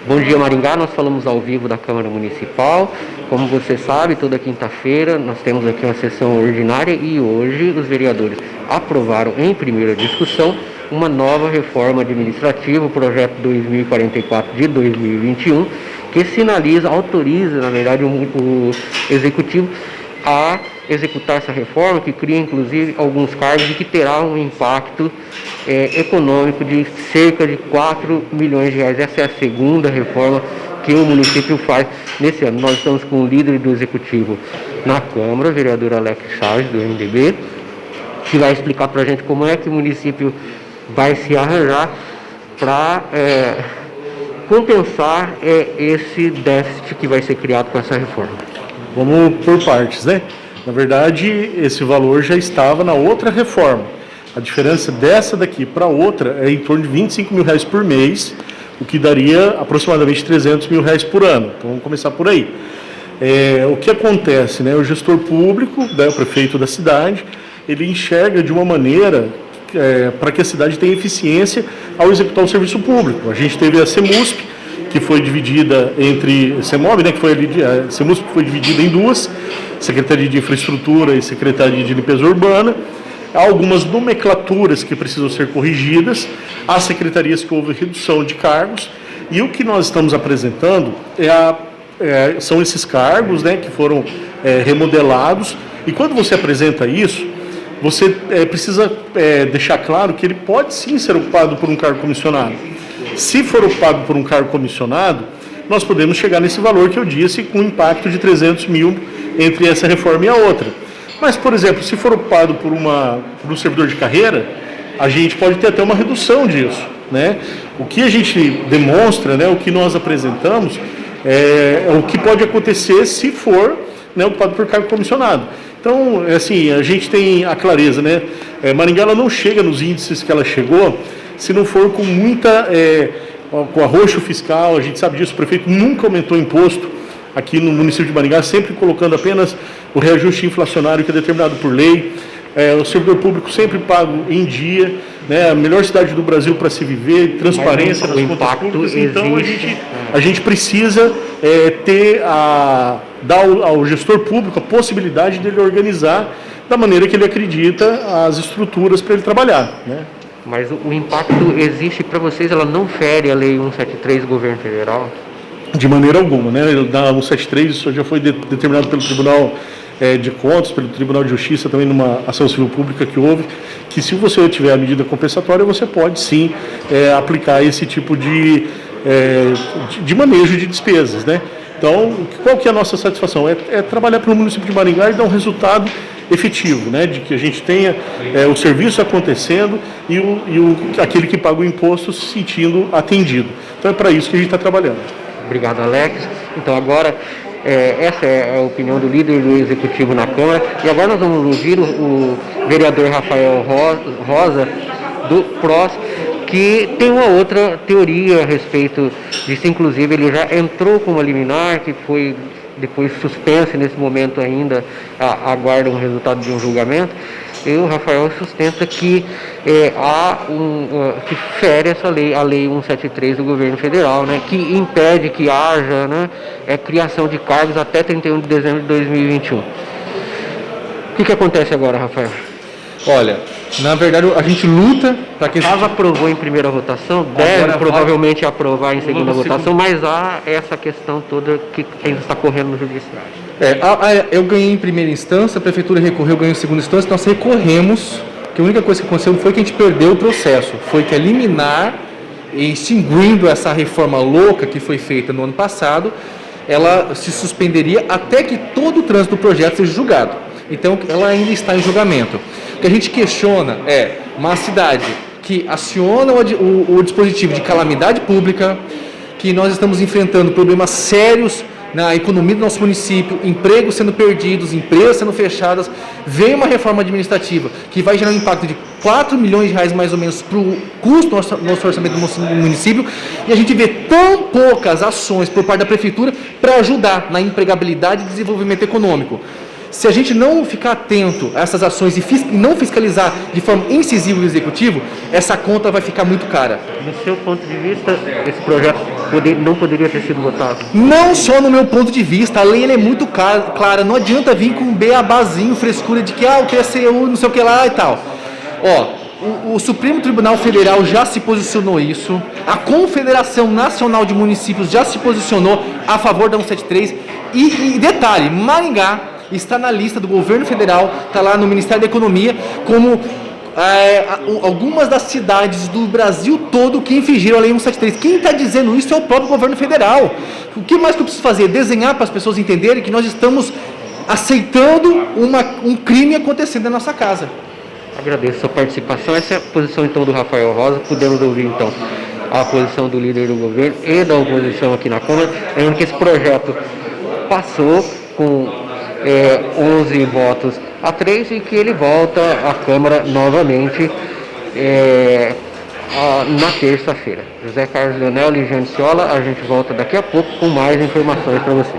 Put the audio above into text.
Bom dia, Maringá. Nós falamos ao vivo da Câmara Municipal. Como você sabe, toda quinta-feira nós temos aqui uma sessão ordinária e hoje os vereadores aprovaram em primeira discussão uma nova reforma administrativa, o projeto 2044 de 2021, que sinaliza, autoriza, na verdade, o Executivo a executar essa reforma, que cria inclusive alguns cargos e que terá um impacto econômico de cerca de 4 milhões de reais. Essa é a segunda reforma que o município faz nesse ano. Nós estamos com o líder do Executivo na Câmara, o vereador Alex Chaves, do MDB, que vai explicar para a gente como é que o município vai se arranjar para compensar esse déficit que vai ser criado com essa reforma. Vamos por partes, né? Na verdade, esse valor já estava na outra reforma. A diferença dessa daqui para outra é em torno de R$25 mil por mês, o que daria aproximadamente R$300 mil por ano. Então vamos começar por aí. O que acontece, né? O gestor público, né, o prefeito da cidade, ele enxerga de uma maneira para que a cidade tenha eficiência ao executar o serviço público. A gente teve a CEMUSP, que foi dividida entre CEMOB, né, que foi a CEMUSP foi dividida em duas, Secretaria de Infraestrutura e Secretaria de Limpeza Urbana. Há algumas nomenclaturas que precisam ser corrigidas, há secretarias que houve redução de cargos, e o que nós estamos apresentando são esses cargos, né, que foram remodelados, e quando você apresenta isso, você precisa deixar claro que ele pode sim ser ocupado por um cargo comissionado. Se for ocupado por um cargo comissionado, nós podemos chegar nesse valor que eu disse, com um impacto de 300 mil entre essa reforma e a outra. Mas, por exemplo, se for ocupado por um servidor de carreira, a gente pode ter até uma redução disso, né? O que a gente demonstra, né, o que nós apresentamos, é o que pode acontecer se for, né, ocupado por cargo comissionado. Então, assim, a gente tem a clareza, né? Maringá ela não chega nos índices que ela chegou se não for com com arroxo fiscal. A gente sabe disso, o prefeito nunca aumentou imposto aqui no município de Maringá, sempre colocando apenas o reajuste inflacionário que é determinado por lei. O servidor público sempre pago em dia, né? A melhor cidade do Brasil para se viver, transparência nas contas públicas. Então a gente precisa dar ao gestor público a possibilidade dele organizar da maneira que ele acredita as estruturas para ele trabalhar, né? Mas o impacto existe para vocês, ela não fere a Lei 173 do Governo Federal? De maneira alguma, né? Da 173, isso já foi determinado pelo Tribunal de Contas, pelo Tribunal de Justiça, também numa ação civil pública que houve, que se você tiver a medida compensatória, você pode sim aplicar esse tipo de manejo de despesas, né? Então, qual que é a nossa satisfação? É trabalhar para o município de Maringá e dar um resultado efetivo, né? De que a gente tenha o serviço acontecendo e aquele que paga o imposto se sentindo atendido. Então é para isso que a gente está trabalhando. Obrigado, Alex. Então agora, essa é a opinião do líder do Executivo na Câmara. E agora nós vamos ouvir o vereador Rafael Rosa, do PROS, que tem uma outra teoria a respeito disso. Inclusive, ele já entrou com uma liminar que foi depois suspensa, e nesse momento ainda aguarda o resultado de um julgamento. E o Rafael sustenta que que fere essa lei, a Lei 173 do Governo Federal, né, que impede que haja, né, criação de cargos até 31 de dezembro de 2021. O que acontece agora, Rafael? Olha, na verdade a gente luta para que... A casa aprovou em primeira votação, deve provavelmente aprovar em segunda votação, mas há essa questão toda que ainda está correndo no judiciário. Eu ganhei em primeira instância, a prefeitura recorreu, ganhou em segunda instância, nós recorremos, que a única coisa que aconteceu foi que a gente perdeu o processo, foi que a liminar, extinguindo essa reforma louca que foi feita no ano passado, ela se suspenderia até que todo o trânsito do projeto seja julgado. Então, ela ainda está em julgamento. O que a gente questiona é uma cidade que aciona o dispositivo de calamidade pública, que nós estamos enfrentando problemas sérios na economia do nosso município, empregos sendo perdidos, empresas sendo fechadas. Vem uma reforma administrativa que vai gerar um impacto de 4 milhões de reais mais ou menos para o custo do nosso orçamento do município, e a gente vê tão poucas ações por parte da prefeitura para ajudar na empregabilidade e desenvolvimento econômico. Se a gente não ficar atento a essas ações e não fiscalizar de forma incisiva o executivo, essa conta vai ficar muito cara. Do seu ponto de vista, esse projeto não poderia ter sido votado? Não só no meu ponto de vista, a lei ela é muito clara, não adianta vir com um beabazinho, frescura de que o TCU, não sei o que lá e tal. O Supremo Tribunal Federal já se posicionou isso, a Confederação Nacional de Municípios já se posicionou a favor da 173 e detalhe, Maringá está na lista do governo federal, está lá no Ministério da Economia, como algumas das cidades do Brasil todo que infringiram a lei 173. Quem está dizendo isso é o próprio governo federal. O que mais que eu preciso fazer? Desenhar para as pessoas entenderem que nós estamos aceitando um crime acontecendo na nossa casa. Agradeço a sua participação. Essa é a posição então do Rafael Rosa. Podemos ouvir então a posição do líder do governo e da oposição aqui na Câmara. Lembrando que esse projeto passou com 11 votos a 3 e que ele volta à Câmara novamente na terça-feira. José Carlos Leonel, Ligiane Ciola, a gente volta daqui a pouco com mais informações para você.